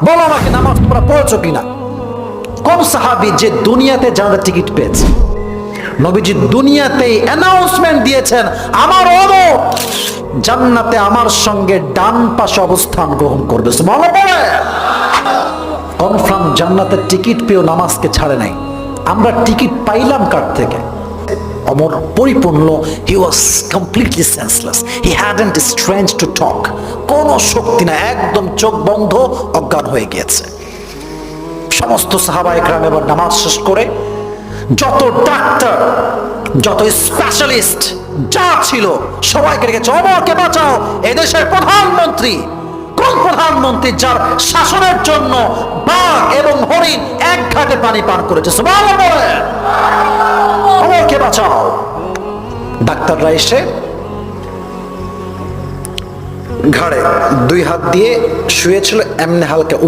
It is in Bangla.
বলো আমাকে নামাজ তোমরা পড়েছো কিনা? কোন সাহাবী যে দুনিয়াতে জান্নাতের টিকিট পেয়েছে? নবীজি দুনিয়াতেই অ্যানাউন্সমেন্ট দিয়েছেন, আমার উম্মত জান্নাতে আমার সঙ্গে ডান পাশে অবস্থান গ্রহণ করবে। সুবহানাল্লাহ বলে কনফার্ম জান্নাতের টিকিট পেয়েও নামাজকে ছাড়ে নাই। আমরা টিকিট পাইলাম কার থেকে? অমর পরিপূর্ণ, he was completely senseless, he hadn't strength to talk. কোনো শক্তি না, একদম চোখ বন্ধ, অজ্ঞান হয়ে গিয়েছে। সমস্ত সাহাবায়ে কেরাম এবার নামাজ শেষ করে যত ডাক্তার, যত স্পেশালিস্ট যা ছিল সবাইকে রেখেছে, ওমরকে বাঁচাও। এদেশের প্রধানমন্ত্রী, কোন প্রধানমন্ত্রী যার শাসনের জন্য বাঘ এবং হরিণ এক ঘাটে পানি পান করেছে? সুবহানাল্লাহ বলে ওমরকে বাঁচাও। ডাক্তাররা এসে ঘাড়ে দুই হাত দিয়ে শুয়েছিল, এমনি হালকা